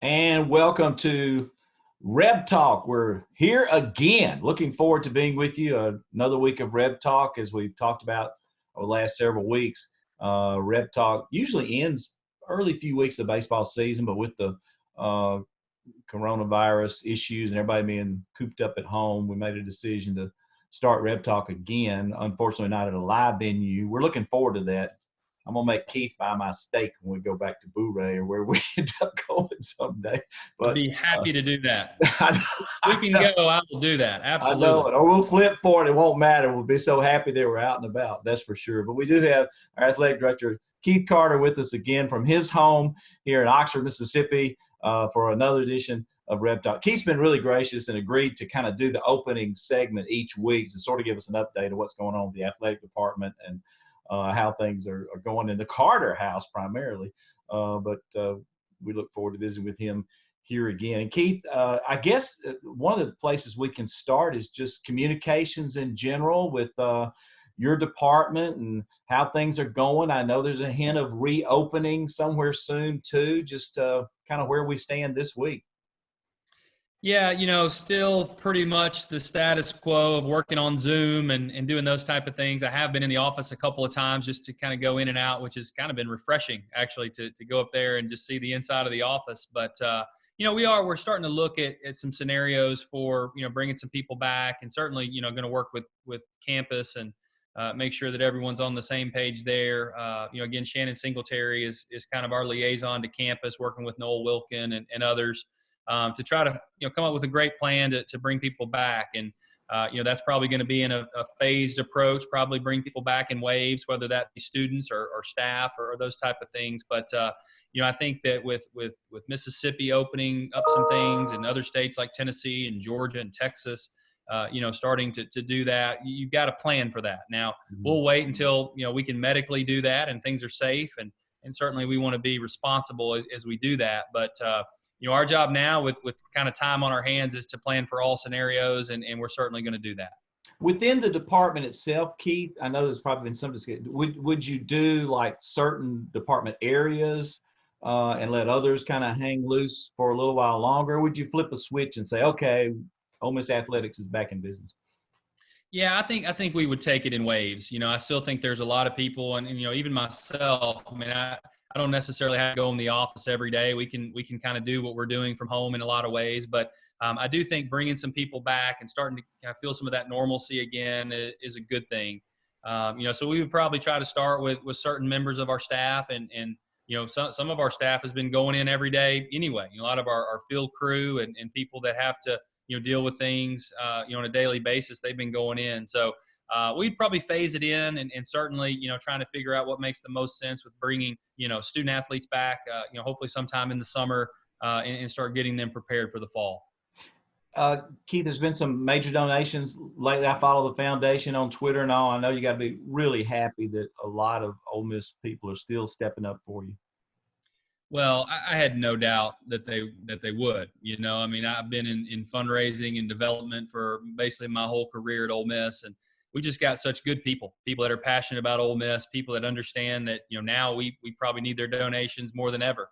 And welcome to RebTalk. We're here again. Looking forward to being with you. Another week of RebTalk, as we've talked about over the last several weeks. RebTalk usually ends early few weeks of baseball season, but with the coronavirus issues and everybody being cooped up at home, we made a decision to start RebTalk again. Unfortunately, not at a live venue. We're looking forward to that. I'm gonna make Keith buy my steak when we go back to Bouray or where we end up going someday. I'd But be happy to do that. I We can know, go, I will do that. I know Absolutely. it. Or we'll flip for it. It won't matter. We'll be so happy that we're out and about. That's for sure. But we do have our athletic director, Keith Carter, with us again from his home here in Oxford, Mississippi, for another edition of Rep Talk. Keith's been really gracious and agreed to kind of do the opening segment each week to sort of give us an update of what's going on with the athletic department and how things are going in the Carter house primarily. But we look forward to visiting with him here again. And Keith, I guess one of the places we can start is just communications in general with your department and how things are going. I know there's a hint of reopening somewhere soon too, just kind of where we stand this week. Yeah, still pretty much the status quo of working on Zoom and doing those type of things. I have been in the office a couple of times just to kind of go in and out, which has kind of been refreshing actually to go up there and just see the inside of the office. But, we're starting to look at some scenarios for, bringing some people back and certainly, going to work with campus and make sure that everyone's on the same page there. Again, Shannon Singletary is kind of our liaison to campus, working with Noel Wilkin and others. To try to come up with a great plan to bring people back. And that's probably going to be in a phased approach, probably bring people back in waves, whether that be students or staff or those type of things. But I think that with Mississippi opening up some things and other states like Tennessee and Georgia and Texas starting to do that, you've got a plan for that. Now we'll wait until we can medically do that and things are safe, and certainly we want to be responsible as we do that. But our job now with kind of time on our hands is to plan for all scenarios, and we're certainly going to do that. Within the department itself, Keith, I know there's probably been some discussion. Would you do like certain department areas and let others kind of hang loose for a little while longer? Or would you flip a switch and say, okay, Ole Miss Athletics is back in business? Yeah, I think we would take it in waves. I still think there's a lot of people, and even myself. I mean, I don't necessarily have to go in the office every day. We can kind of do what we're doing from home in a lot of ways. But I do think bringing some people back and starting to kind of feel some of that normalcy again is a good thing. So we would probably try to start with certain members of our staff, and some of our staff has been going in every day anyway. A lot of our field crew and people that have to deal with things on a daily basis, they've been going in. So we'd probably phase it in, and certainly, trying to figure out what makes the most sense with bringing, student athletes back, hopefully sometime in the summer and start getting them prepared for the fall. Keith, there's been some major donations lately. I follow the foundation on Twitter and all. I know you got to be really happy that a lot of Ole Miss people are still stepping up for you. Well, I had no doubt that they would. I mean, I've been in fundraising and development for basically my whole career at Ole Miss, and we just got such good people that are passionate about Ole Miss, people that understand that now we probably need their donations more than ever.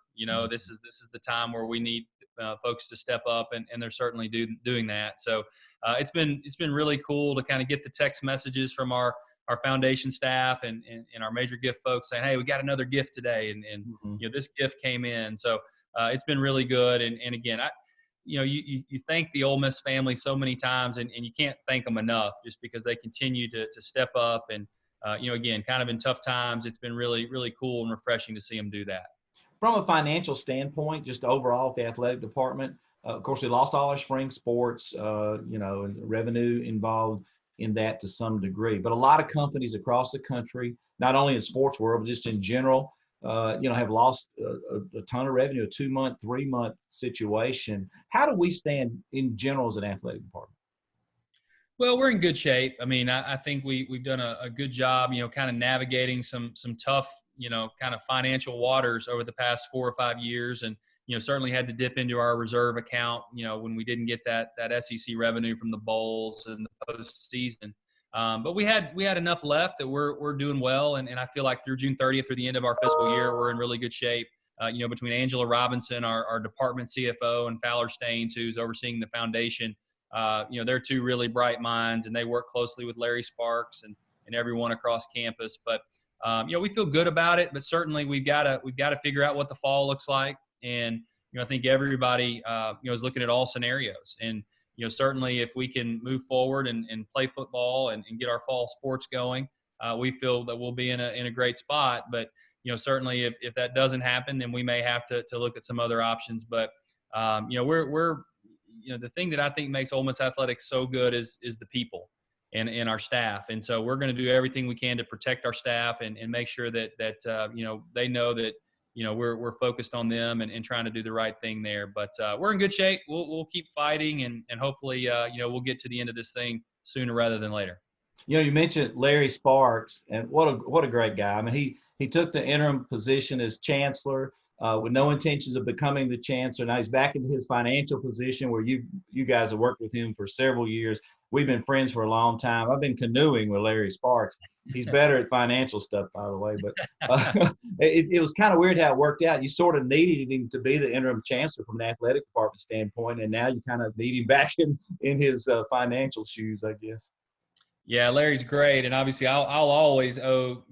This is the time where we need folks to step up, and they're certainly doing that. So it's been really cool to kind of get the text messages from our foundation staff and our major gift folks saying, hey, we got another gift today. And this gift came in. So it's been really good. And again, you thank the Ole Miss family so many times, and you can't thank them enough just because they continue to step up. And, again, kind of in tough times, it's been really, really cool and refreshing to see them do that. From a financial standpoint, just overall, the athletic department, of course, we lost all our spring sports, and revenue involved in that to some degree. But a lot of companies across the country, not only in the sports world, but just in general, have lost a ton of revenue, a 2-month, 3-month situation. How do we stand in general as an athletic department? Well, we're in good shape. I mean, I think we've done a good job, kind of navigating some tough, kind of financial waters over the past 4 or 5 years. And, certainly had to dip into our reserve account, when we didn't get that SEC revenue from the bowls and the postseason. But we had enough left that we're doing well. And I feel like through June 30th, through the end of our fiscal year, we're in really good shape. between Angela Robinson, our department CFO, and Fowler Staines, who's overseeing the foundation, they're two really bright minds, and they work closely with Larry Sparks and everyone across campus. But we feel good about it, but certainly we've got to figure out what the fall looks like. And I think everybody is looking at all scenarios. And certainly if we can move forward and play football and get our fall sports going, we feel that we'll be in a great spot. But certainly if that doesn't happen, then we may have to look at some other options. But we're the thing that I think makes Ole Miss athletics so good is the people and our staff. And so we're going to do everything we can to protect our staff and make sure that they know that we're focused on them and trying to do the right thing there. But we're in good shape. We'll keep fighting and hopefully we'll get to the end of this thing sooner rather than later. You mentioned Larry Sparks, and what a great guy. I mean, he took the interim position as chancellor with no intentions of becoming the chancellor. Now he's back into his financial position where you guys have worked with him for several years. We've been friends for a long time. I've been canoeing with Larry Sparks. He's better at financial stuff, by the way. But it was kind of weird how it worked out. You sort of needed him to be the interim chancellor from an athletic department standpoint, and now you kind of need him back in his financial shoes, I guess. Yeah, Larry's great, and obviously I'll always owe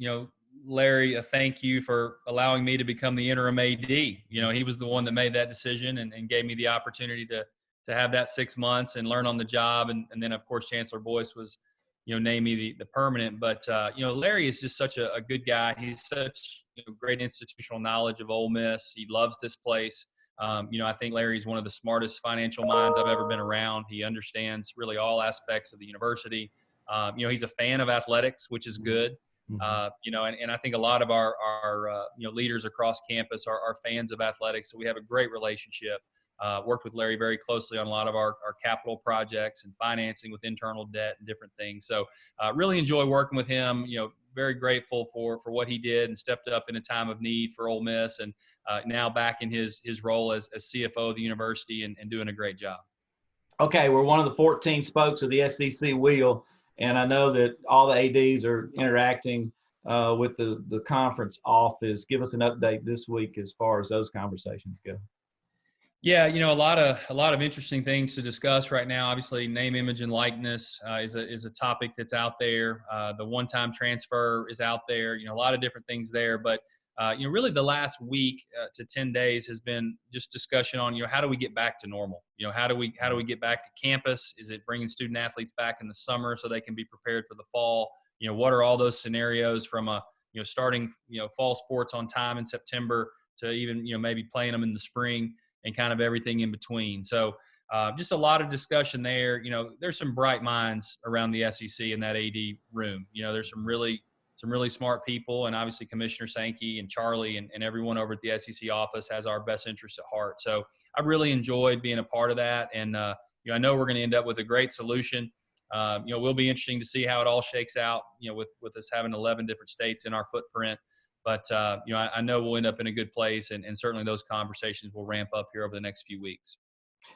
Larry a thank you for allowing me to become the interim AD. He was the one that made that decision and gave me the opportunity to have that 6 months and learn on the job. And then, of course, Chancellor Boyce was, named me the permanent. But, Larry is just such a good guy. He's such great institutional knowledge of Ole Miss. He loves this place. I think Larry's one of the smartest financial minds I've ever been around. He understands really all aspects of the university. He's a fan of athletics, which is good. And I think a lot of our leaders across campus are fans of athletics. So we have a great relationship. Worked with Larry very closely on a lot of our capital projects and financing with internal debt and different things. So really enjoy working with him. Very grateful for what he did and stepped up in a time of need for Ole Miss, and now back in his role as CFO of the university and doing a great job. Okay, we're one of the 14 spokes of the SEC wheel, and I know that all the ADs are interacting with the conference office. Give us an update this week as far as those conversations go. Yeah, a lot of interesting things to discuss right now. Obviously, name, image, and likeness is a topic that's out there. The one-time transfer is out there. A lot of different things there. But really, the last week to 10 days has been just discussion on how do we get back to normal. How do we get back to campus? Is it bringing student athletes back in the summer so they can be prepared for the fall? What are all those scenarios from starting fall sports on time in September to even maybe playing them in the spring, and kind of everything in between. So just a lot of discussion there. There's some bright minds around the SEC in that AD room. There's some really smart people, and obviously Commissioner Sankey and Charlie and everyone over at the SEC office has our best interests at heart. So I really enjoyed being a part of that. And, I know we're going to end up with a great solution. Will be interesting to see how it all shakes out, with us having 11 different states in our footprint. But, I know we'll end up in a good place, and certainly those conversations will ramp up here over the next few weeks.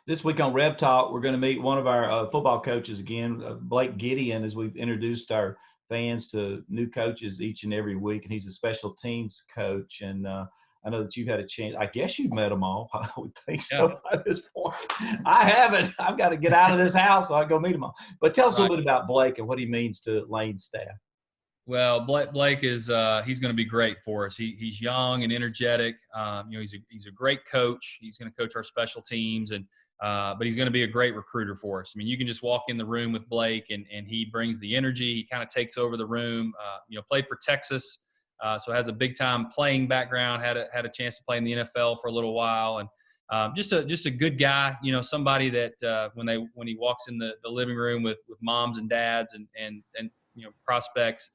This week on RebTalk, we're going to meet one of our football coaches again, Blake Gideon, as we've introduced our fans to new coaches each and every week. And he's a special teams coach. And I know that you've had a chance. I guess you've met them all. I would think so at this point. I haven't. I've got to get out of this house so I can go meet them all. But tell us a little bit about Blake and what he means to Lane's staff. Well, Blake is he's going to be great for us. He's young and energetic. He's a great coach. He's going to coach our special teams, but he's going to be a great recruiter for us. I mean, you can just walk in the room with Blake, and he brings the energy. He kind of takes over the room. Played for Texas, so has a big time playing background. Had a chance to play in the NFL for a little while, and just a good guy. Somebody that when he walks in the living room with moms and dads and prospects.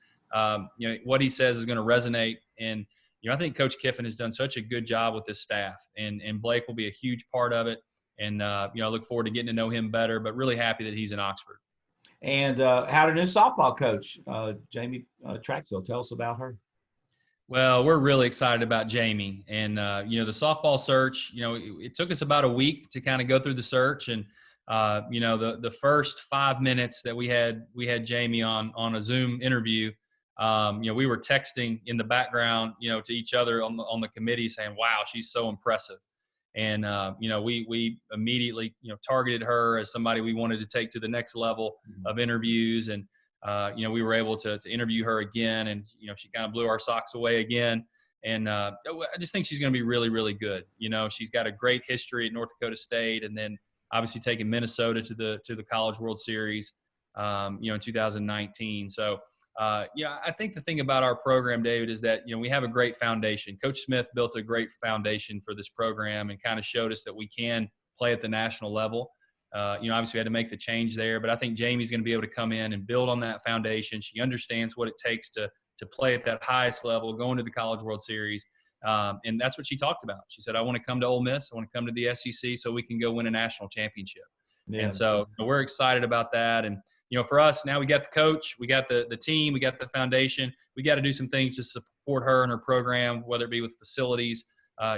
What he says is going to resonate. And, I think Coach Kiffin has done such a good job with his staff, and Blake will be a huge part of it. And, I look forward to getting to know him better, but really happy that he's in Oxford. And how did new softball coach, Jamie Trachsel, tell us about her? Well, we're really excited about Jamie, and, the softball search, it took us about a week to kind of go through the search. And, the first 5 minutes that we had Jamie on a Zoom interview, we were texting in the background, to each other on the committee saying, wow, she's so impressive. And, we immediately, targeted her as somebody we wanted to take to the next level of interviews. And, we were able to interview her again, and, she kind of blew our socks away again. And I just think she's going to be really, really good. She's got a great history at North Dakota State, and then obviously taking Minnesota to the College World Series, in 2019. So, I think the thing about our program, David, is that, we have a great foundation. Coach Smith built a great foundation for this program and kind of showed us that we can play at the national level. Obviously we had to make the change there, but I think Jamie's going to be able to come in and build on that foundation. She understands what it takes to play at that highest level, going to the College World Series. And that's what she talked about. She said, I want to come to Ole Miss. I want to come to the SEC so we can go win a national championship. Yeah. And so we're excited about that. And, for us, now we got the coach, we got the team, we got the foundation. We got to do some things to support her and her program, whether it be with facilities,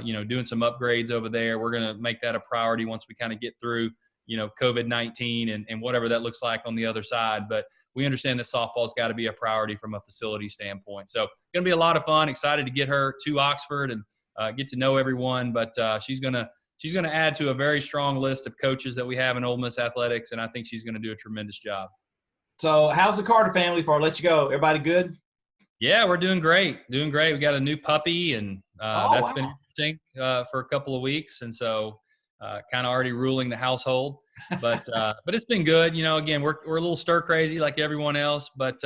doing some upgrades over there. We're going to make that a priority once we kind of get through, COVID-19 and whatever that looks like on the other side. But we understand that softball's got to be a priority from a facility standpoint. So it's going to be a lot of fun. Excited to get her to Oxford and get to know everyone. But she's going to add to a very strong list of coaches that we have in Ole Miss athletics, and I think she's going to do a tremendous job. So how's the Carter family before I let you go? Everybody good? Yeah, we're doing great. We got a new puppy, and that's been interesting for a couple of weeks. And so kind of already ruling the household. But it's been good. Again, we're a little stir crazy like everyone else, but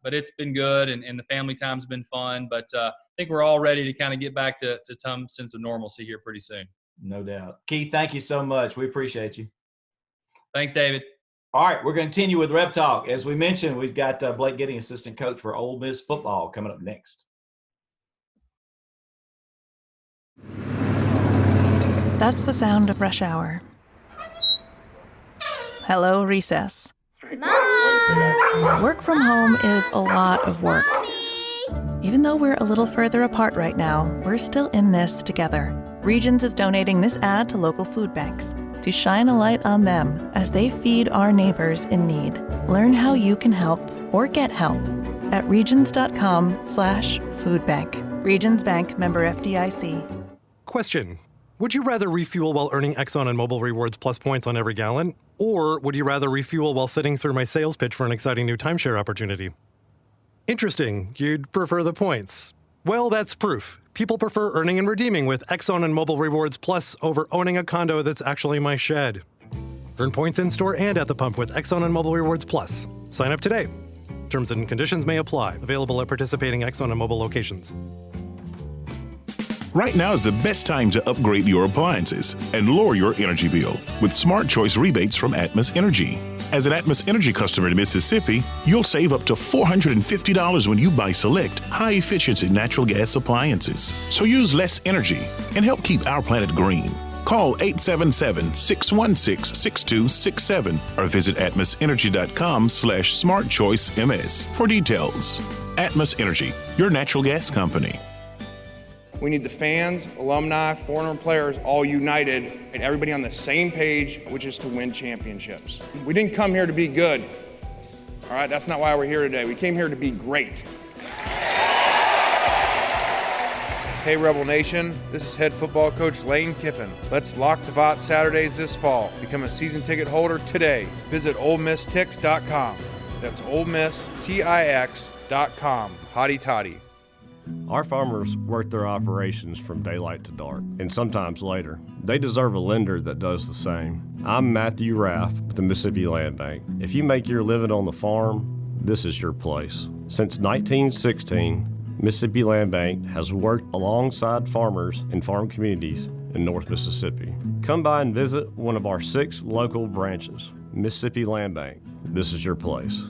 it's been good, and the family time's been fun. But I think we're all ready to kind of get back to some sense of normalcy here pretty soon. No doubt. Keith, thank you so much. We appreciate you. Thanks, David. All right, we're going to continue with Rep Talk. As we mentioned, we've got Blake Gideon, assistant coach for Ole Miss football, coming up next. That's the sound of rush hour. Hello, recess. Mom! Work from home is a lot of work. Mommy! Even though we're a little further apart right now, we're still in this together. Regions is donating this ad to local food banks to shine a light on them as they feed our neighbors in need. Learn how you can help or get help at regions.com/foodbank. Regions Bank, member FDIC. Question. Would you rather refuel while earning Exxon and Mobil Rewards Plus points on every gallon? Or would you rather refuel while sitting through my sales pitch for an exciting new timeshare opportunity? Interesting. You'd prefer the points. Well, that's proof. People prefer earning and redeeming with Exxon and Mobil Rewards Plus over owning a condo that's actually my shed. Earn points in-store and at the pump with Exxon and Mobil Rewards Plus. Sign up today. Terms and conditions may apply. Available at participating Exxon and Mobil locations. Right now is the best time to upgrade your appliances and lower your energy bill with Smart Choice rebates from Atmos Energy. As an Atmos Energy customer in Mississippi, you'll save up to $450 when you buy select high-efficiency natural gas appliances. So use less energy and help keep our planet green. Call 877-616-6267 or visit atmosenergy.com/smartchoicems for details. Atmos Energy, your natural gas company. We need the fans, alumni, foreign players all united and everybody on the same page, which is to win championships. We didn't come here to be good. All right, that's not why we're here today. We came here to be great. Hey Rebel Nation, this is head football coach Lane Kiffin. Let's lock the bot Saturdays this fall. Become a season ticket holder today. Visit OleMissTix.com. That's OleMissTix.com. Hotty toddy. Our farmers work their operations from daylight to dark, and sometimes later. They deserve a lender that does the same. I'm Matthew Raff with the Mississippi Land Bank. If you make your living on the farm, this is your place. Since 1916, Mississippi Land Bank has worked alongside farmers and farm communities in North Mississippi. Come by and visit one of our 6 local branches. Mississippi Land Bank, this is your place.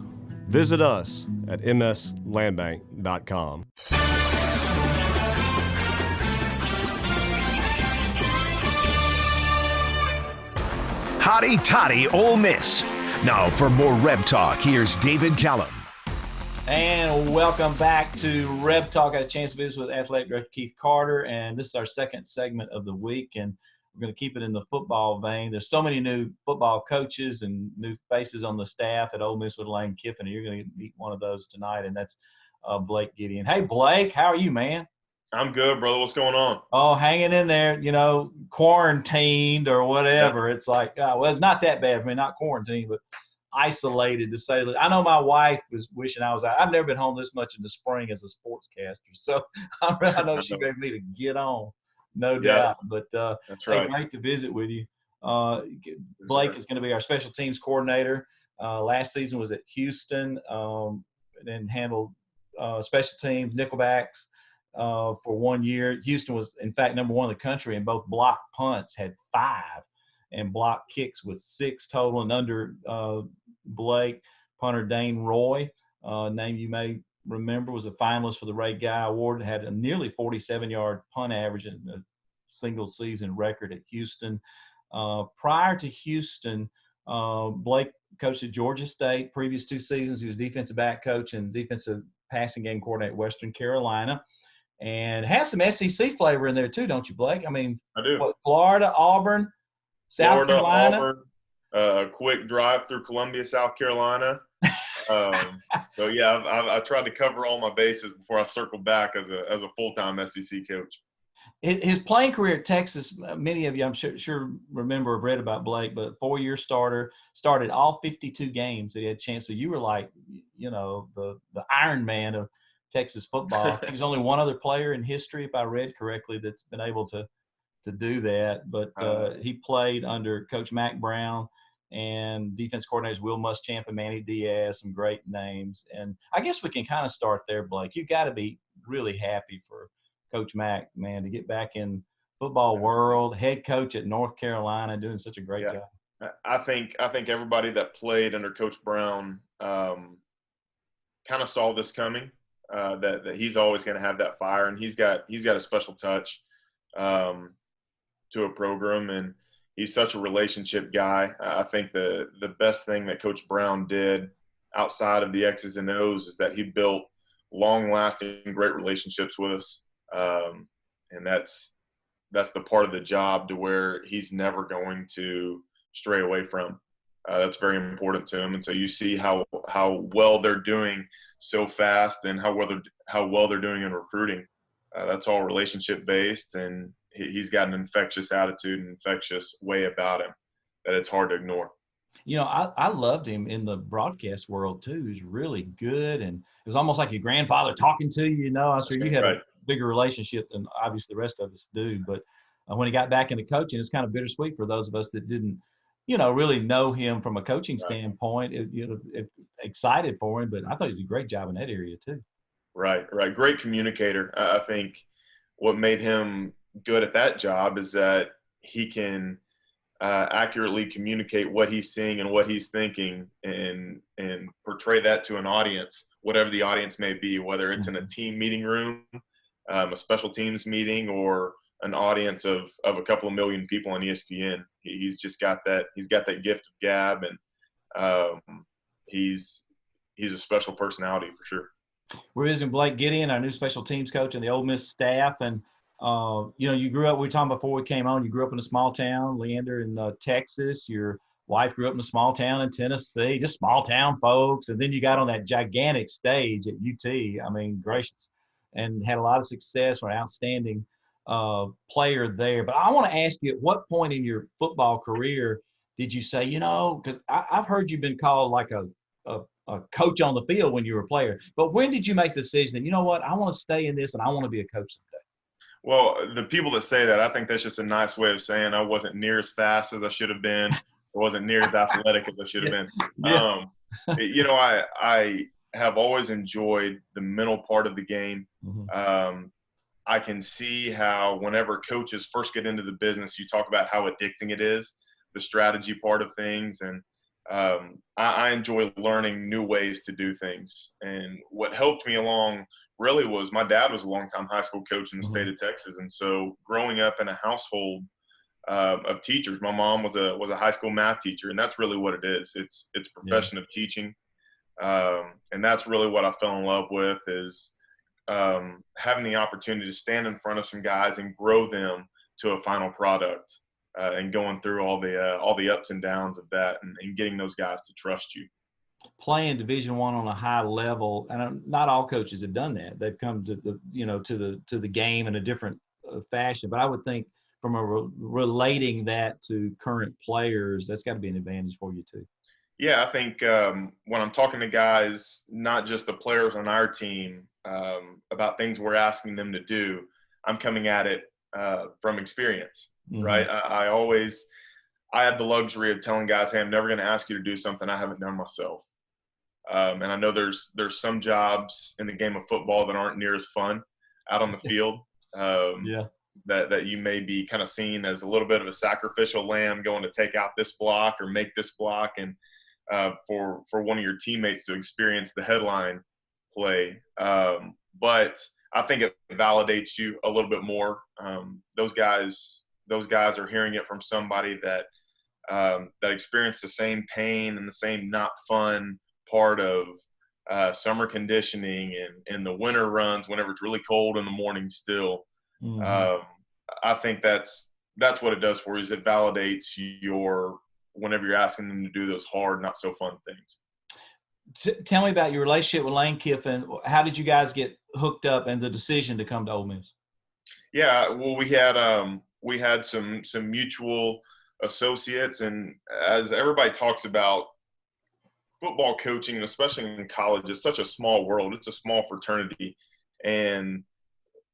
Visit us at mslandbank.com. Hotty toddy Ole Miss. Now for more Reb Talk, here's David Callum. And welcome back to Reb Talk. I had a chance to visit with Athletic Director Keith Carter, and this is our second segment of the week, and we're going to keep it in the football vein. There's so many new football coaches and new faces on the staff at Ole Miss with Lane Kiffin, and you're going to meet one of those tonight, and that's Blake Gideon. Hey, Blake, how are you, man? I'm good, brother. What's going on? Oh, hanging in there, quarantined or whatever. It's like, well, it's not that bad. I mean, not quarantined, but isolated, to say the least. I know my wife was wishing I was out. I've never been home this much in the spring as a sportscaster, so I know she begged me to get on, no doubt. But that's hey, right. great to visit with you. Blake is going to be our special teams coordinator. Last season was at Houston, and handled special teams, nickelbacks for 1 year. Houston was, in fact, number one in the country in both block punts, had 5, and block kicks with 6 total. And under Blake, punter Dane Roy, name you may remember, was a finalist for the Ray Guy Award, had a nearly 47-yard punt average and a single season record at Houston. Prior to Houston, Blake coached at Georgia State. Previous 2 seasons, he was defensive back coach and defensive passing game coordinator at Western Carolina. And has some SEC flavor in there too, don't you, Blake? I mean, I do. Florida, Auburn, South Carolina. Auburn, a quick drive through Columbia, South Carolina. So yeah, I tried to cover all my bases before I circled back as a full-time SEC coach. His playing career at Texas, many of you I'm sure remember or read about Blake, but 4-year starter, started all 52 games that he had a chance. So you were like, the Iron Man of Texas football. I think there's only one other player in history, if I read correctly, that's been able to do that. But he played under Coach Mack Brown and defense coordinators Will Muschamp and Manny Diaz, some great names. And I guess we can kind of start there, Blake. You've got to be really happy for Coach Mack, man, to get back in football world, head coach at North Carolina, doing such a great job. I think everybody that played under Coach Brown kind of saw this coming. That he's always going to have that fire, and he's got a special touch to a program, and he's such a relationship guy. I think the best thing that Coach Brown did outside of the X's and O's is that he built long-lasting, great relationships with us, and that's the part of the job to where he's never going to stray away from. That's very important to him, and so you see how well they're doing so fast, and how well they're doing in recruiting. That's all relationship based, and he's got an infectious attitude and infectious way about him that it's hard to ignore. I loved him in the broadcast world too. He was really good, and it was almost like your grandfather talking to you. I'm sure you had a bigger relationship than obviously the rest of us do. But when he got back into coaching, it's kind of bittersweet for those of us that didn't really know him from a coaching standpoint. Excited for him, but I thought he did a great job in that area too. Right. Great communicator. I think what made him good at that job is that he can accurately communicate what he's seeing and what he's thinking, and portray that to an audience, whatever the audience may be, whether it's in a team meeting room, a special teams meeting, or an audience of a couple of million people on ESPN. He's just got that. He's got that gift of gab, and he's a special personality for sure. We're visiting Blake Gideon, our new special teams coach, and the Ole Miss staff. And you grew up. We were talking before we came on. You grew up in a small town, Leander, in Texas. Your wife grew up in a small town in Tennessee. Just small town folks. And then you got on that gigantic stage at UT. I mean, gracious, and had a lot of success. Were an outstanding player there. But I want to ask you, at what point in your football career did you say, because I've heard you've been called like a coach on the field when you were a player, but when did you make the decision that, I want to stay in this and I want to be a coach someday? Well, the people that say that, I think that's just a nice way of saying I wasn't near as fast as I should have been. I wasn't near as athletic as I should have been. I have always enjoyed the mental part of the game. I can see how whenever coaches first get into the business, you talk about how addicting it is, the strategy part of things. And I enjoy learning new ways to do things. And what helped me along really was my dad was a longtime high school coach in the state of Texas. And so growing up in a household of teachers, my mom was a high school math teacher, and that's really what it is. It's profession of teaching. And that's really what I fell in love with, is having the opportunity to stand in front of some guys and grow them to a final product, and going through all the ups and downs of that, and getting those guys to trust you. playing Division I on a high level, and not all coaches have done that. They've come to the game in a different fashion. But I would think from relating that to current players, that's got to be an advantage for you too. Yeah, I think when I'm talking to guys, not just the players on our team, about things we're asking them to do, I'm coming at it from experience, right? I have the luxury of telling guys, hey, I'm never going to ask you to do something I haven't done myself. And I know there's some jobs in the game of football that aren't near as fun out on the field. That you may be kind of seen as a little bit of a sacrificial lamb going to take out this block or make this block, and for one of your teammates to experience the headline play. But I think it validates you a little bit more. Those guys are hearing it from somebody that experienced the same pain and the same not fun part of summer conditioning and the winter runs whenever it's really cold in the morning still. I think that's what it does for you, is it validates whenever you're asking them to do those hard, not so fun things. Tell me about your relationship with Lane Kiffin. How did you guys get hooked up and the decision to come to Ole Miss? Yeah, well, we had some mutual associates, and as everybody talks about football coaching, and especially in college, it's such a small world. It's a small fraternity, and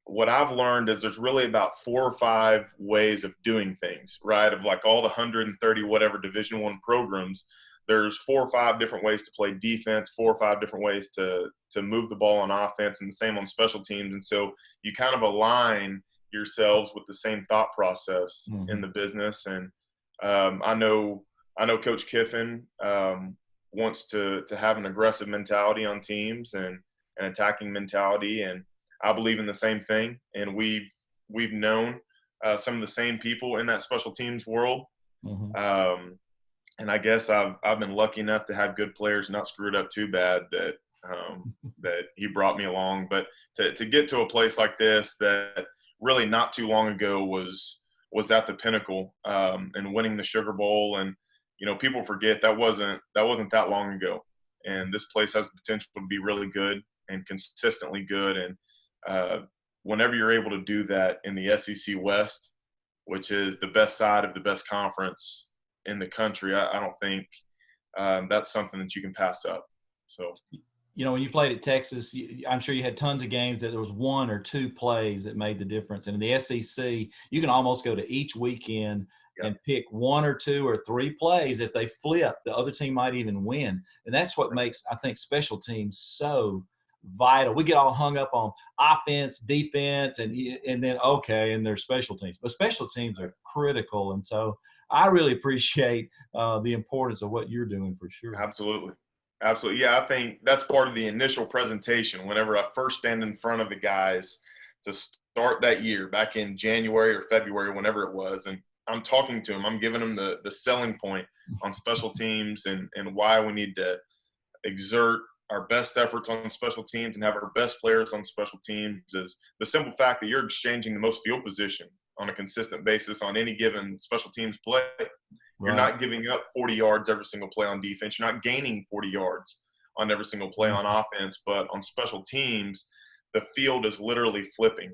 what I've learned is there's really about 4 or 5 ways of doing things, right? Of like all the 130 whatever Division I programs, there's 4 or 5 different ways to play defense, 4 or 5 different ways to move the ball on offense, and the same on special teams. And so you kind of align yourselves with the same thought process in the business. And I know Coach Kiffin wants to have an aggressive mentality on teams and an attacking mentality, and I believe in the same thing. And we've known some of the same people in that special teams world. And I guess I've been lucky enough to have good players not screwed up too bad that he brought me along. But to get to a place like this that really not too long ago was at the pinnacle and winning the Sugar Bowl. And, people forget that wasn't that long ago. And this place has the potential to be really good and consistently good. And whenever you're able to do that in the SEC West, which is the best side of the best conference in the country, I don't think that's something that you can pass up. So, when you played at Texas, I'm sure you had tons of games that there was 1 or 2 plays that made the difference. And in the SEC, you can almost go to each weekend and pick 1 or 2 or 3 plays. If they flip, the other team might even win. And that's what makes, I think, special teams so vital. We get all hung up on offense, defense, and then and their special teams. But special teams are critical. And so I really appreciate the importance of what you're doing for sure. Absolutely. Yeah, I think that's part of the initial presentation. Whenever I first stand in front of the guys to start that year, back in January or February, whenever it was, and I'm talking to them, I'm giving them the selling point on special teams and why we need to exert our best efforts on special teams and have our best players on special teams, is the simple fact that you're exchanging the most field position on a consistent basis on any given special teams play. You're not giving up 40 yards every single play on defense. You're not gaining 40 yards on every single play on offense. But on special teams, the field is literally flipping.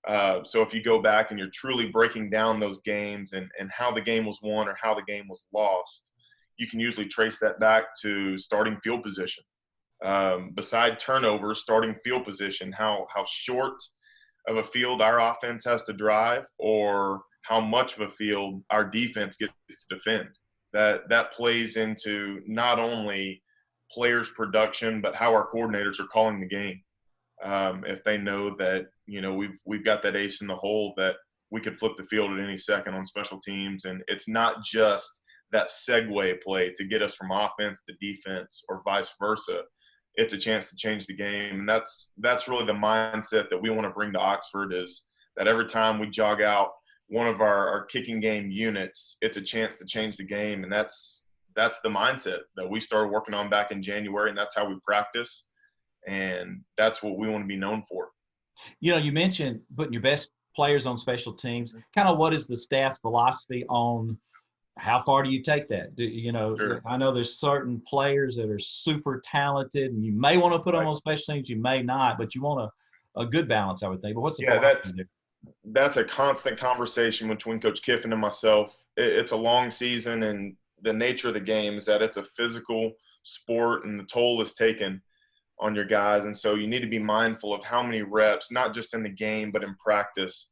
So if you go back and you're truly breaking down those games and how the game was won or how the game was lost, you can usually trace that back to starting field position. Beside turnovers, starting field position, how short of a field our offense has to drive, or how much of a field our defense gets to defend. That plays into not only players' production, but how our coordinators are calling the game. If they know that, we've got that ace in the hole, that we could flip the field at any second on special teams. And it's not just that segue play to get us from offense to defense or vice versa. It's a chance to change the game. And that's really the mindset that we want to bring to Oxford, is that every time we jog out one of our kicking game units, it's a chance to change the game. And that's the mindset that we started working on back in January, and that's how we practice. And that's what we want to be known for. You mentioned putting your best players on special teams. Kind of what is the staff's philosophy on how far do you take that? Sure. I know there's certain players that are super talented, and you may want to put them on special teams, you may not, but you want a good balance, I would think. But what's the Yeah, philosophy there? that's a constant conversation between Coach Kiffin and myself. It's a long season, and the nature of the game is that it's a physical sport, and the toll is taken on your guys. And so you need to be mindful of how many reps, not just in the game, but in practice,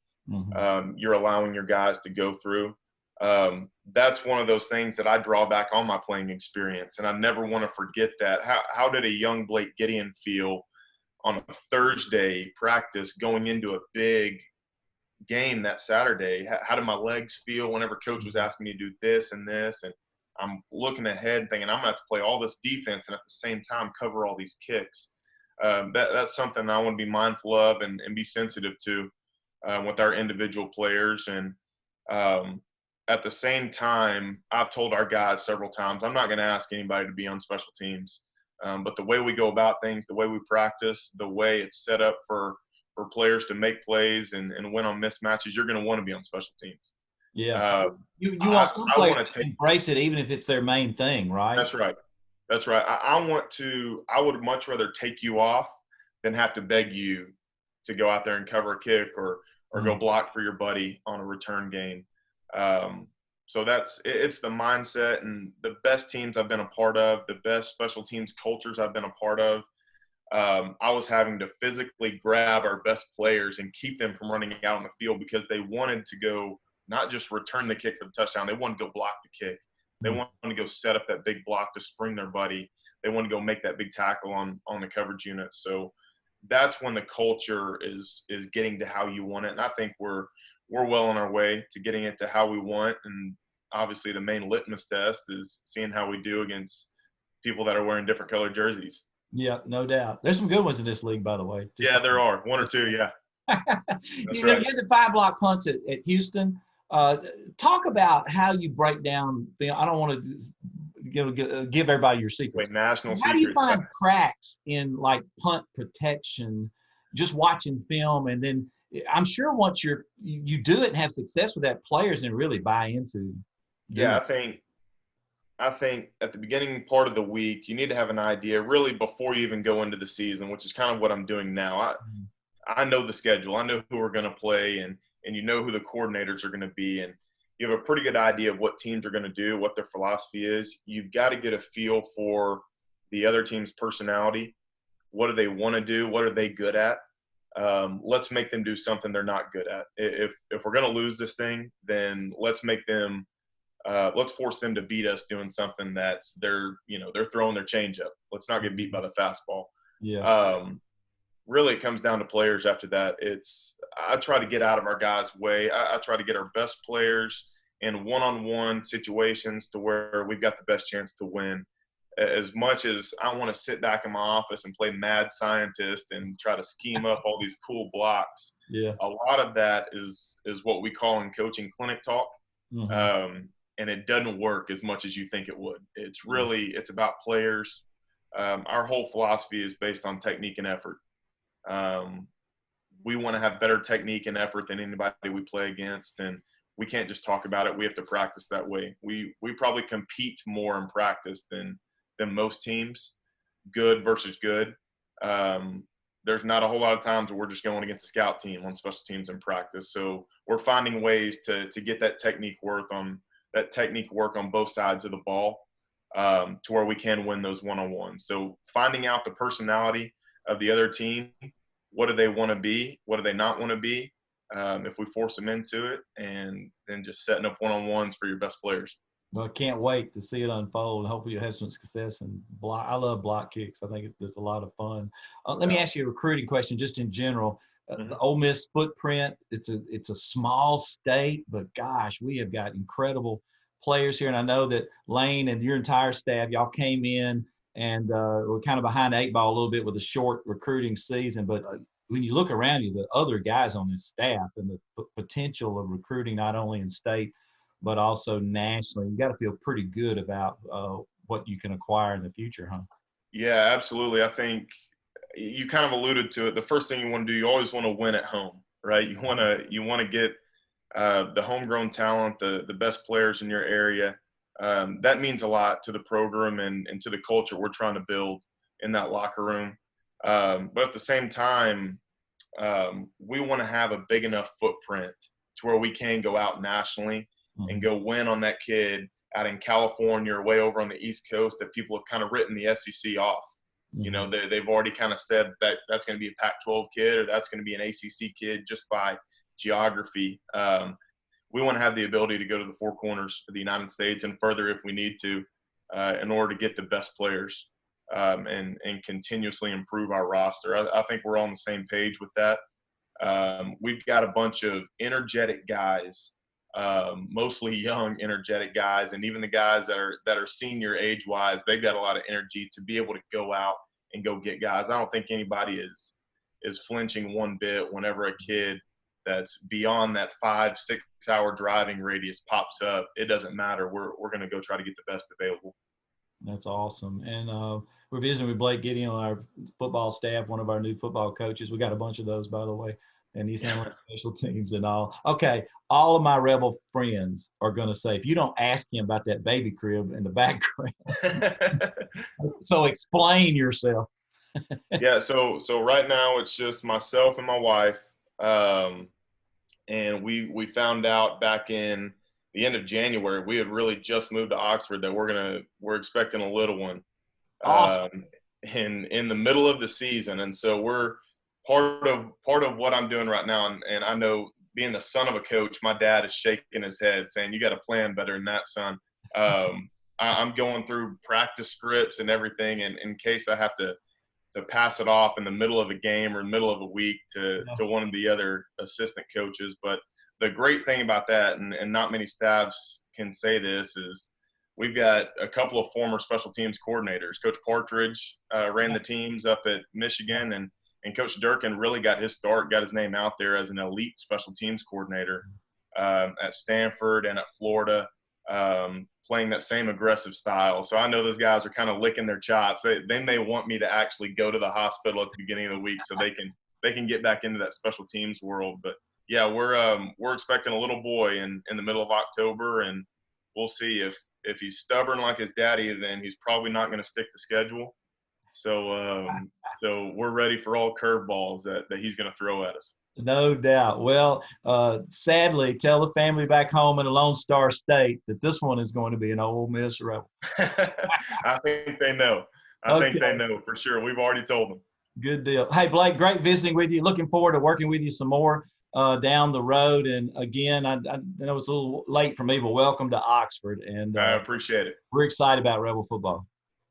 you're allowing your guys to go through. That's one of those things that I draw back on my playing experience, and I never want to forget that. How did a young Blake Gideon feel on a Thursday practice going into a big game that Saturday? How did my legs feel whenever coach was asking me to do this and this? And I'm looking ahead thinking I'm going to have to play all this defense and at the same time cover all these kicks. That's something I want to be mindful of and be sensitive to with our individual players. And at the same time, I've told our guys several times, I'm not going to ask anybody to be on special teams. But the way we go about things, the way we practice, the way it's set up for players to make plays and win on mismatches, you're going to want to be on special teams. Yeah. You want some players to embrace it even if it's their main thing, right? That's right. That's right. I would much rather take you off than have to beg you to go out there and cover a kick or go block for your buddy on a return game. So it's the mindset, and the best teams I've been a part of, the best special teams cultures I've been a part of. I was having to physically grab our best players and keep them from running out on the field because they wanted to go not just return the kick for the touchdown. They wanted to go block the kick. They wanted to go set up that big block to spring their buddy. They want to go make that big tackle on the coverage unit. So that's when the culture is getting to how you want it. And I think we're well on our way to getting it to how we want. And obviously the main litmus test is seeing how we do against people that are wearing different colored jerseys. Yeah, no doubt. There's some good ones in this league, by the way. Yeah, there are. One or two, yeah. You had the 5-block punts at Houston. Talk about how you break down. I don't want to give everybody your secrets. National How do you find cracks in like punt protection? Just watching film, and then I'm sure once you do it and have success with that, players and really buy into. Yeah, I think at the beginning part of the week, you need to have an idea really before you even go into the season, which is kind of what I'm doing now. I know the schedule. I know who we're going to play, and you know who the coordinators are going to be, and you have a pretty good idea of what teams are going to do, what their philosophy is. You've got to get a feel for the other team's personality. What do they want to do? What are they good at? Let's make them do something they're not good at. If we're going to lose this thing, then let's make them let's force them to beat us doing something that's they're throwing their changeup. Let's not get beat by the fastball. Yeah. Really, it comes down to players after that. I try to get out of our guys' way. I try to get our best players in one-on-one situations to where we've got the best chance to win. As much as I want to sit back in my office and play mad scientist and try to scheme up all these cool blocks, a lot of that is what we call in coaching clinic talk. And it doesn't work as much as you think it would. It's about players. Our whole philosophy is based on technique and effort. We want to have better technique and effort than anybody we play against, and we can't just talk about it. We have to practice that way. We probably compete more in practice than most teams, good versus good. There's not a whole lot of times where we're just going against a scout team on special teams in practice. So we're finding ways to get that technique work on both sides of the ball to where we can win those one-on-ones. So finding out the personality of the other team, what do they want to be? What do they not want to be? If we force them into it, and then just setting up one-on-ones for your best players. Well, I can't wait to see it unfold. Hopefully you'll have some success and block. I love block kicks. I think it's a lot of fun. Let me ask you a recruiting question just in general. The Ole Miss footprint, it's a small state, but gosh, we have got incredible players here. And I know that Lane and your entire staff, y'all came in and we're kind of behind the 8 ball a little bit with a short recruiting season. But when you look around you, the other guys on this staff and the potential of recruiting not only in state but also nationally, you got to feel pretty good about what you can acquire in the future, huh? Yeah, absolutely. I think you kind of alluded to it. The first thing you want to do, you always want to win at home, right? You want to get the homegrown talent, the best players in your area. That means a lot to the program and to the culture we're trying to build in that locker room. But at the same time, we want to have a big enough footprint to where we can go out nationally and go win on that kid out in California or way over on the East Coast that people have kind of written the SEC off. You know, they've already kind of said that that's going to be a Pac-12 kid or that's going to be an ACC kid just by geography. We want to have the ability to go to the four corners of the United States and further if we need to in order to get the best players and continuously improve our roster. I think we're all on the same page with that. We've got a bunch of energetic guys, mostly young, energetic guys, and even the guys that are senior age-wise, they've got a lot of energy to be able to go out and go get guys. I don't think anybody is flinching one bit whenever a kid that's beyond that 5-6 hour driving radius pops up. It doesn't matter. We're going to go try to get the best available. That's awesome. And we're visiting with Blake Gideon on our football staff, one of our new football coaches. We got a bunch of those, by the way, and he's handling special teams and all. Okay, all of my Rebel friends are going to say, if you don't ask him about that baby crib in the background, so explain yourself. Yeah, so right now it's just myself and my wife. And we found out back in the end of January, we had really just moved to Oxford that we're expecting a little one. Awesome. In the middle of the season. And so we're part of what I'm doing right now. And I know being the son of a coach, my dad is shaking his head saying, you got to plan better than that, son. I'm going through practice scripts and everything. And in case I have to pass it off in the middle of a game or middle of a week to one of the other assistant coaches. But the great thing about that, and not many staffs can say this, is we've got a couple of former special teams coordinators. Coach Partridge ran the teams up at Michigan, and Coach Durkin really got his start, got his name out there as an elite special teams coordinator at Stanford and at Florida, playing that same aggressive style. So I know those guys are kind of licking their chops. They may want me to actually go to the hospital at the beginning of the week so they can get back into that special teams world. But yeah, we're expecting a little boy in the middle of October, and we'll see if he's stubborn like his daddy, then he's probably not going to stick to schedule. So we're ready for all curveballs that he's going to throw at us. No doubt. Well, sadly, tell the family back home in the Lone Star State that this one is going to be an Ole Miss Rebel. I think they know. I think they know for sure. We've already told them. Good deal. Hey, Blake, great visiting with you. Looking forward to working with you some more down the road. And again, I know it's a little late for me, but welcome to Oxford. And I appreciate it. We're excited about Rebel football.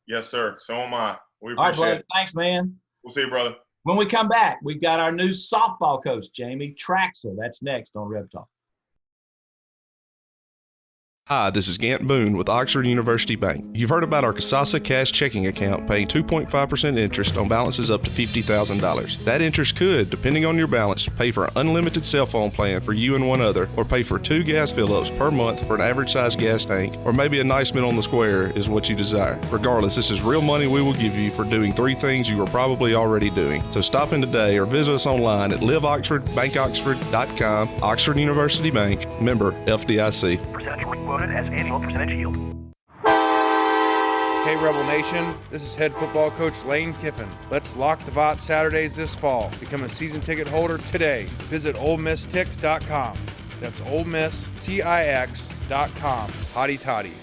Yes, sir. So am I. We All right, appreciate Blake. it. Thanks, man. We'll see you, brother. When we come back, we've got our new softball coach, Jamie Trachsel. That's next on RebTalk. Hi, this is Gant Boone with Oxford University Bank. You've heard about our Kasasa Cash checking account paying 2.5% interest on balances up to $50,000. That interest could, depending on your balance, pay for an unlimited cell phone plan for you and one other, or pay for 2 gas fill-ups per month for an average-sized gas tank, or maybe a nice meal on the square is what you desire. Regardless, this is real money we will give you for doing 3 things you are probably already doing. So stop in today or visit us online at liveoxfordbankoxford.com. Oxford University Bank, member FDIC. Percentage quoted as annual percentage yield. Hey Rebel Nation, this is head football coach Lane Kiffin. Let's lock the Vot Saturdays this fall. Become a season ticket holder today. Visit OleMissTix.com. That's OleMissTix.com. Hotty toddy.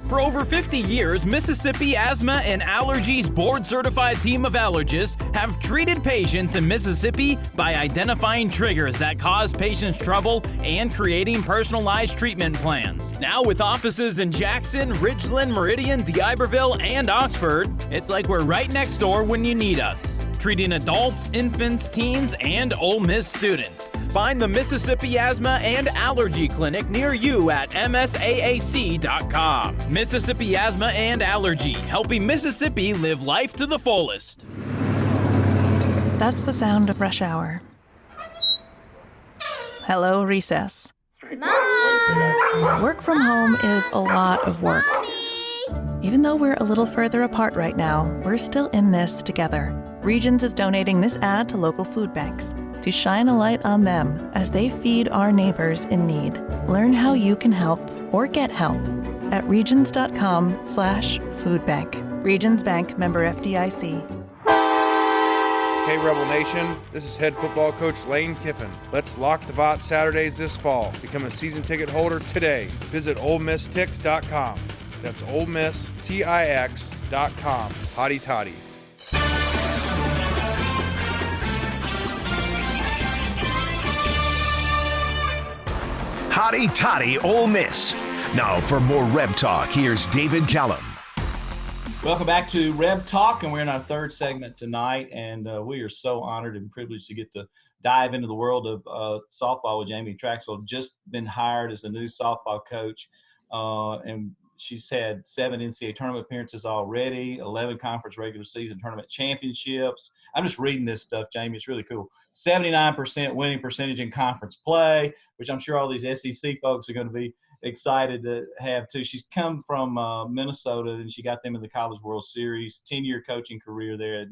For over 50 years, Mississippi Asthma and Allergies board-certified team of allergists have treated patients in Mississippi by identifying triggers that cause patients trouble and creating personalized treatment plans. Now with offices in Jackson, Ridgeland, Meridian, d'Iberville, and Oxford, it's like we're right next door when you need us. Treating adults, infants, teens, and Ole Miss students. Find the Mississippi Asthma and Allergy Clinic near you at msaac.com. Mississippi Asthma and Allergy, helping Mississippi live life to the fullest. That's the sound of rush hour. Hello, recess. Mom! Work from home is a lot of work. Mommy! Even though we're a little further apart right now, we're still in this together. Regions is donating this ad to local food banks. To to shine a light on them as they feed our neighbors in need. Learn how you can help or get help at regions.com/foodbank. Regions Bank, member FDIC. Hey Rebel Nation, this is head football coach Lane Kiffin. Let's lock the Vot Saturdays this fall. Become a season ticket holder today. Visit OleMissTix.com. That's OleMissTix.com. Hotty toddy. Hotty toddy Ole Miss. Now for more Reb Talk, here's David Callum. Welcome back to Reb Talk, and we're in our third segment tonight, and we are so honored and privileged to get to dive into the world of softball with Jamie Trachsel. Just been hired as a new softball coach, and she's had 7 NCAA tournament appearances already, 11 conference regular season tournament championships. I'm just reading this stuff, Jamie. It's really cool. 79% winning percentage in conference play, which I'm sure all these SEC folks are going to be excited to have too. She's come from Minnesota, and she got them in the College World Series. 10-year coaching career there in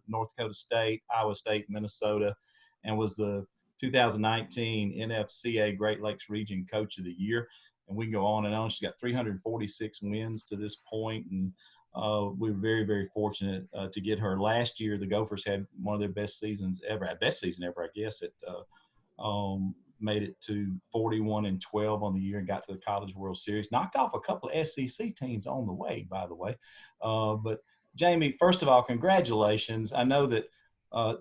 North Dakota State, Iowa State, Minnesota, and was the 2019 NFCA Great Lakes Region Coach of the Year. And we can go on and on. She's got 346 wins to this point, and we were very, very fortunate to get her. Last year, the Gophers had one of their best seasons ever, best season ever, I guess. Made it to 41-12 on the year and got to the College World Series. Knocked off a couple of SEC teams on the way, by the way. But Jamie, first of all, congratulations. I know that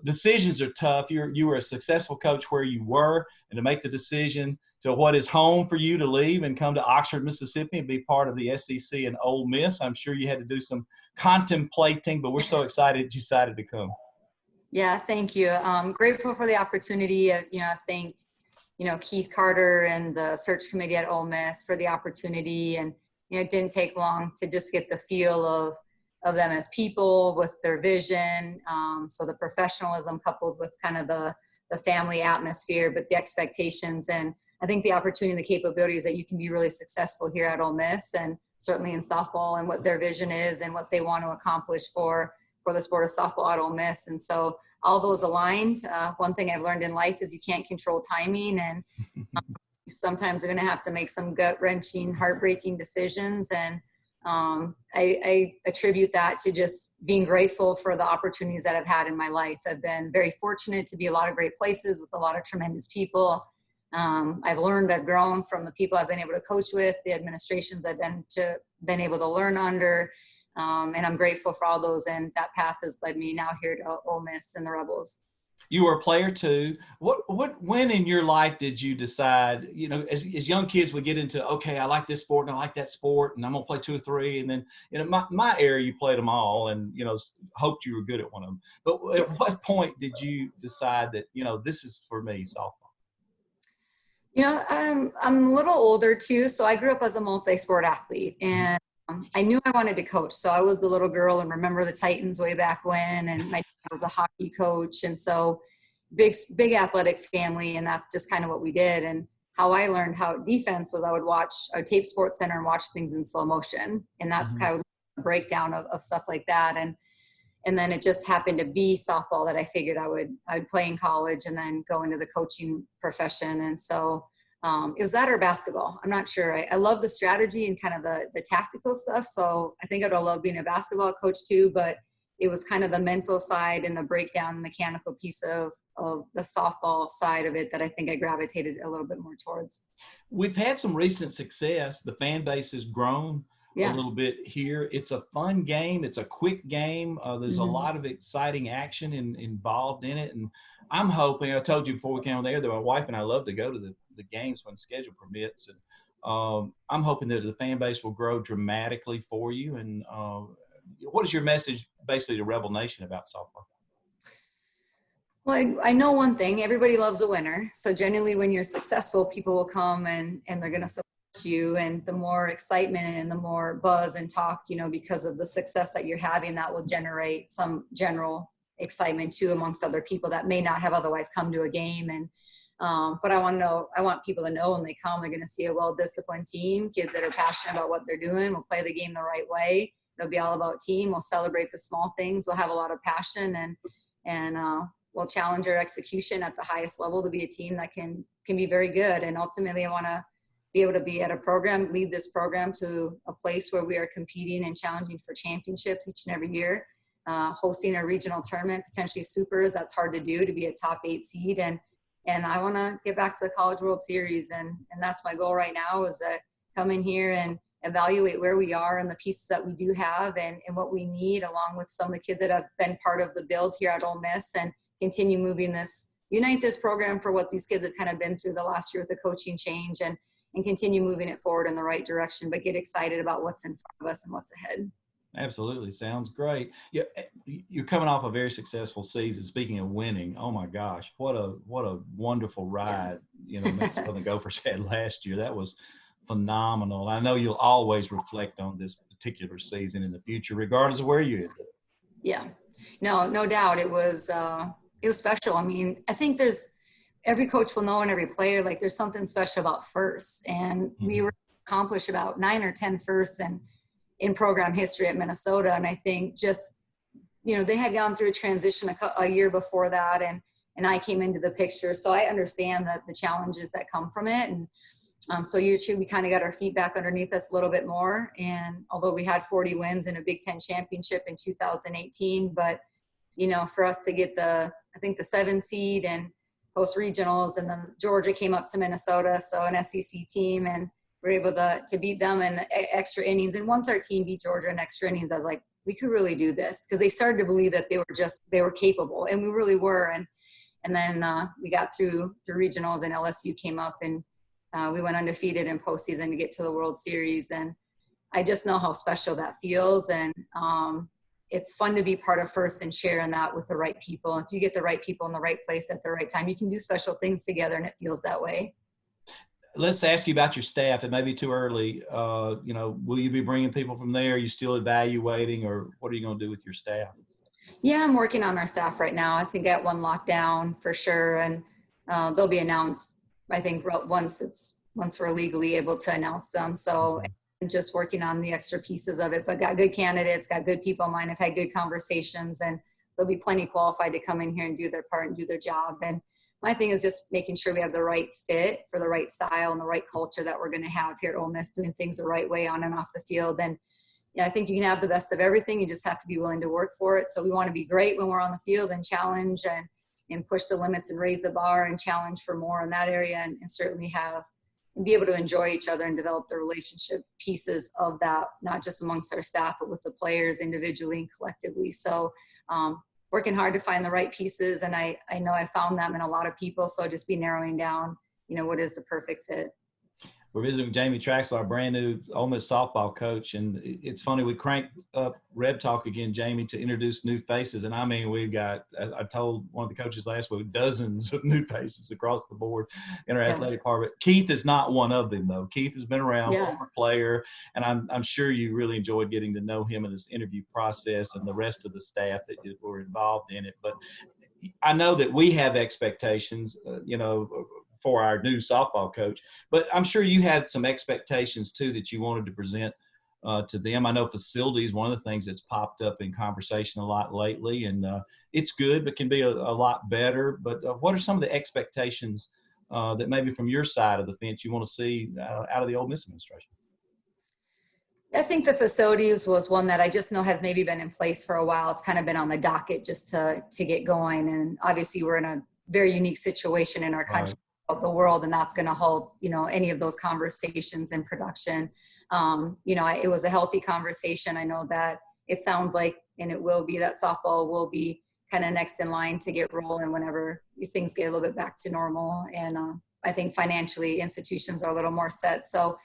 decisions are tough. You were a successful coach where you were, and to make the decision to what is home for you to leave and come to Oxford, Mississippi and be part of the SEC and Ole Miss, I'm sure you had to do some contemplating, but we're so excited you decided to come. Yeah, thank you. I'm grateful for the opportunity. I've thanked Keith Carter and the search committee at Ole Miss for the opportunity. And, it didn't take long to just get the feel of them as people with their vision. So the professionalism coupled with kind of the family atmosphere, but the expectations. And I think the opportunity and the capabilities that you can be really successful here at Ole Miss, and certainly in softball, and what their vision is and what they want to accomplish for the sport of softball at Ole Miss. And so all those aligned. One thing I've learned in life is you can't control timing, and sometimes you're going to have to make some gut-wrenching, heartbreaking decisions. And I attribute that to just being grateful for the opportunities that I've had in my life. I've been very fortunate to be a lot of great places with a lot of tremendous people. I've learned, I've grown from the people I've been able to coach with, the administrations I've been able to learn under. And I'm grateful for all those, and that path has led me now here to Ole Miss and the Rebels. You were a player too. When in your life did you decide, as young kids we get into, okay, I like this sport and I like that sport and I'm going to play 2 or 3. And then, my area, you played them all and, hoped you were good at one of them. But at what point did you decide that, this is for me, softball? I'm a little older too. So I grew up as a multi-sport athlete, and I knew I wanted to coach. So I was the little girl and remember the Titans way back when, and my dad was a hockey coach. And so big athletic family. And that's just kind of what we did. And how I learned how defense was, I would watch our tape Sports Center and watch things in slow motion. And that's kind of a breakdown of stuff like that. And then it just happened to be softball that I figured I'd play in college and then go into the coaching profession. And so it was that or basketball. I'm not sure. I love the strategy and kind of the tactical stuff. So I think I'd love being a basketball coach too, but it was kind of the mental side and the breakdown, the mechanical piece of the softball side of it that I think I gravitated a little bit more towards. We've had some recent success. The fan base has grown a little bit here. It's a fun game. It's a quick game. There's a lot of exciting action involved in it. And I'm hoping, I told you before we came on the air that my wife and I love to go to the games when the schedule permits. And I'm hoping that the fan base will grow dramatically for you. And what is your message basically to Rebel Nation about softball? Well, I know one thing, everybody loves a winner. So generally when you're successful, people will come and they're going to support you. And the more excitement and the more buzz and talk, because of the success that you're having, that will generate some general excitement too amongst other people that may not have otherwise come to a game. And but I want people to know when they come, they're going to see a well-disciplined team, kids that are passionate about what they're doing, will play the game the right way. It'll be all about team. We'll celebrate the small things. We'll have a lot of passion and we'll challenge our execution at the highest level to be a team that can be very good. And ultimately, I want to be able to be at a program, lead this program to a place where we are competing and challenging for championships each and every year, hosting a regional tournament, potentially supers. That's hard to do, to be a top 8 seed. And I want to get back to the College World Series. And that's my goal right now, is that come in here and evaluate where we are and the pieces that we do have and what we need, along with some of the kids that have been part of the build here at Ole Miss, and continue moving unite this program for what these kids have kind of been through the last year with the coaching change, and continue moving it forward in the right direction, but get excited about what's in front of us and what's ahead. Absolutely. Sounds great. You're coming off a very successful season. Speaking of winning, oh my gosh, what a wonderful ride, Southern Gophers had last year. That was phenomenal. I know you'll always reflect on this particular season in the future, regardless of where you end up. Yeah, no doubt. It was special. I mean, I think every coach will know, and every player, like, there's something special about firsts, and we were accomplished about 9 or 10 firsts in program history at Minnesota. And I think just, they had gone through a transition a year before that, and I came into the picture. So I understand that the challenges that come from it. And so year 2, we kind of got our feet back underneath us a little bit more. And although we had 40 wins in a Big Ten championship in 2018, but, for us to get the 7 seed and post regionals, and then Georgia came up to Minnesota, so an SEC team, and we're able to beat them in extra innings. And once our team beat Georgia in extra innings, I was like, we could really do this, because they started to believe that they were capable, and we really were. And then we got through regionals, and LSU came up, and we went undefeated in postseason to get to the World Series. And I just know how special that feels. And it's fun to be part of first and share in that with the right people. If you get the right people in the right place at the right time, you can do special things together, and it feels that way. Let's ask you about your staff. It may be too early. Will you be bringing people from there? Are you still evaluating, or what are you going to do with your staff? Yeah, I'm working on our staff right now. I think at one lockdown for sure. And they'll be announced, I think, once we're legally able to announce them. So I'm just working on the extra pieces of it, but got good candidates, got good people in mind. I've had good conversations, and they'll be plenty qualified to come in here and do their part and do their job. And my thing is just making sure we have the right fit for the right style and the right culture that we're going to have here at Ole Miss, doing things the right way on and off the field. And I think you can have the best of everything. You just have to be willing to work for it. So we want to be great when we're on the field, and challenge and push the limits and raise the bar and challenge for more in that area, and certainly be able to enjoy each other and develop the relationship pieces of that, not just amongst our staff, but with the players individually and collectively. So working hard to find the right pieces. And I know I found them in a lot of people. So just be narrowing down, what is the perfect fit. We're visiting Jamie Trachsel, our brand new Ole Miss softball coach. And it's funny, we cranked up RebTalk again, Jamie, to introduce new faces. And I mean, we've got, I told one of the coaches last week, dozens of new faces across the board in our athletic department. Keith is not one of them, though. Keith has been around, former player, and I'm sure you really enjoyed getting to know him in this interview process, and the rest of the staff that were involved in it. But I know that we have expectations, for our new softball coach, but I'm sure you had some expectations too that you wanted to present to them. I know facilities, one of the things that's popped up in conversation a lot lately, and it's good, but can be a lot better. But what are some of the expectations that maybe from your side of the fence you want to see out of the Ole Miss administration? I think the facilities was one that I just know has maybe been in place for a while. It's kind of been on the docket just to get going. And obviously we're in a very unique situation in our country. Right. The world, and that's going to hold any of those conversations in production. It was a healthy conversation. I know that it sounds like, and it will be, that softball will be kind of next in line to get rolling whenever things get a little bit back to normal. And I think financially institutions are a little more set. So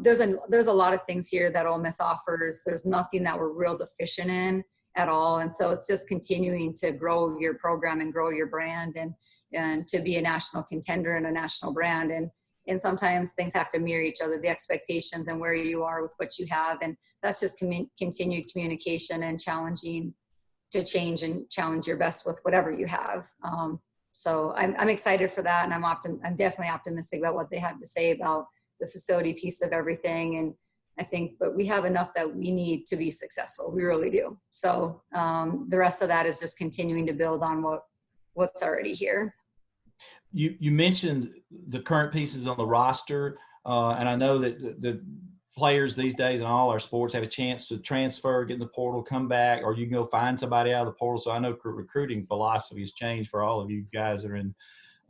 there's a lot of things here that Ole Miss offers. There's nothing that we're real deficient in at all. And so it's just continuing to grow your program and grow your brand, and to be a national contender and a national brand. And sometimes things have to mirror each other, the expectations and where you are with what you have. And that's just continued communication and challenging to change and challenge your best with whatever you have. So I'm excited for that. And I'm definitely optimistic about what they have to say about the facility piece of everything. And I think, but we have enough that we need to be successful. We really do. So the rest of that is just continuing to build on what what's already here. You mentioned the current pieces on the roster, and I know that the players these days in all our sports have a chance to transfer, get in the portal, come back, or you can go find somebody out of the portal. So I know recruiting philosophy has changed for all of you guys that are in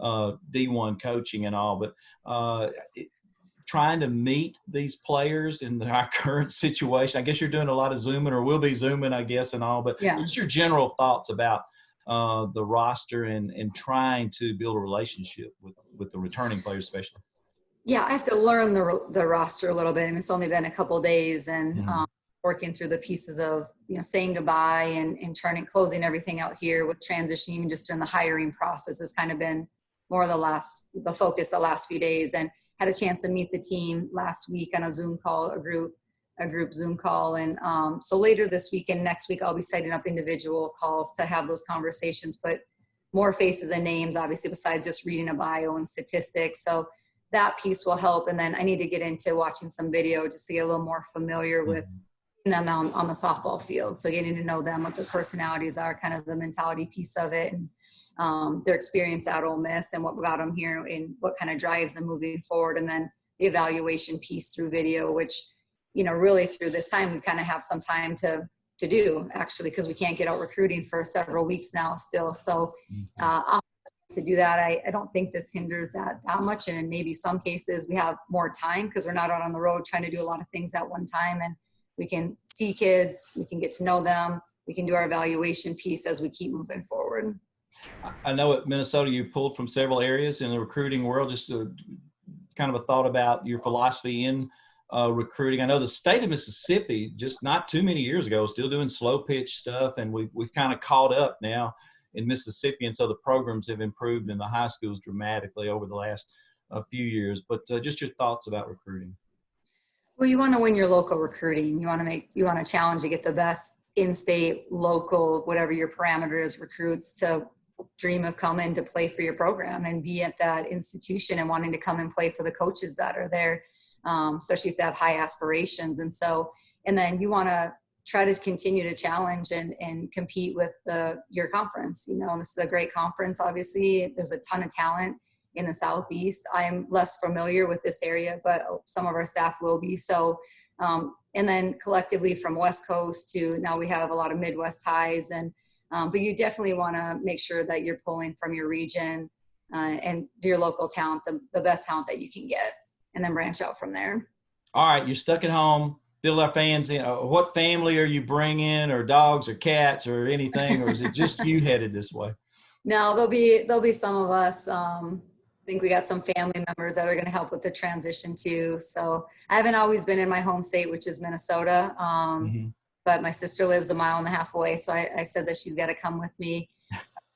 D1 coaching and all, but trying to meet these players in our current situation. I guess you're doing a lot of Zooming, or will be Zooming, I guess, and all, but what's your general thoughts about the roster and trying to build a relationship with the returning players especially? Yeah, I have to learn the roster a little bit, and it's only been a couple of days, and working through the pieces of saying goodbye and closing everything out here with transition, even just during the hiring process has kind of been more the focus the last few days. And had a chance to meet the team last week on a Zoom call, a group Zoom call, and so later this week and next week I'll be setting up individual calls to have those conversations, but more faces and names, obviously, besides just reading a bio and statistics. So that piece will help. And then I need to get into watching some video just to get a little more familiar with them on the softball field. So getting to know them, what their personalities are, kind of the mentality piece of it, and their experience at Ole Miss and what got them here and what kind of drives them moving forward. And then the evaluation piece through video, which, really through this time, we kind of have some time to do actually, because we can't get out recruiting for several weeks now still. So I'll to do that. I don't think this hinders that much. And in maybe some cases we have more time because we're not out on the road trying to do a lot of things at one time, and we can see kids, we can get to know them, we can do our evaluation piece as we keep moving forward. I know at Minnesota you pulled from several areas in the recruiting world. Just kind of a thought about your philosophy in recruiting. I know the state of Mississippi just not too many years ago was still doing slow pitch stuff, and we've kind of caught up now in Mississippi, and so the programs have improved in the high schools dramatically over the last few years. But just your thoughts about recruiting. Well, you want to win your local recruiting. You want to challenge to get the best in-state, local, whatever your parameter is, recruits to dream of coming to play for your program and be at that institution and wanting to come and play for the coaches that are there, especially if they have high aspirations. And then you want to try to continue to challenge and compete with your conference. And this is a great conference, obviously. There's a ton of talent in the Southeast. I'm less familiar with this area, but some of our staff will be. So, and then collectively from West Coast to now we have a lot of Midwest ties. But you definitely want to make sure that you're pulling from your region and your local talent, the best talent that you can get, and then branch out from there. All right, you're stuck at home. Fill our fans in. What family are you bringing, or dogs or cats or anything, or is it just you headed this way? No, there'll be some of us. I think we got some family members that are going to help with the transition too. So I haven't always been in my home state, which is Minnesota. But my sister lives a mile and a half away. So I said that she's got to come with me.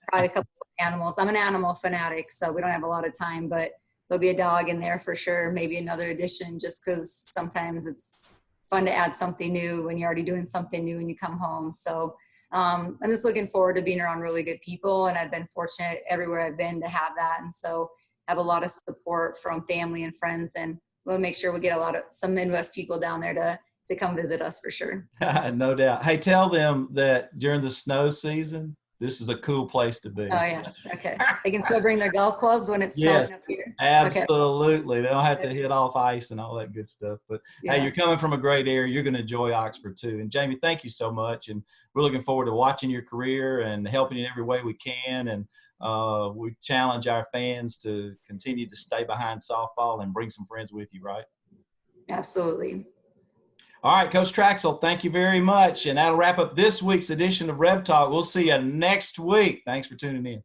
Probably a couple of animals. I'm an animal fanatic, so we don't have a lot of time, but there'll be a dog in there for sure. Maybe another addition, just because sometimes it's fun to add something new when you're already doing something new when you come home. So I'm just looking forward to being around really good people. And I've been fortunate everywhere I've been to have that. And so have a lot of support from family and friends, and we'll make sure we get some Midwest people down there to come visit us for sure. No doubt. Hey, tell them that during the snow season, this is a cool place to be. Oh yeah. Okay. They can still bring their golf clubs when it's snowing up here. Absolutely. Okay. They don't have to hit off ice and all that good stuff. But hey, you're coming from a great area. You're going to enjoy Oxford too. And Jamie, thank you so much. And we're looking forward to watching your career and helping you in every way we can. And we challenge our fans to continue to stay behind softball and bring some friends with you, right? Absolutely. All right, Coach Trachsel, thank you very much. And that'll wrap up this week's edition of RebTalk. We'll see you next week. Thanks for tuning in.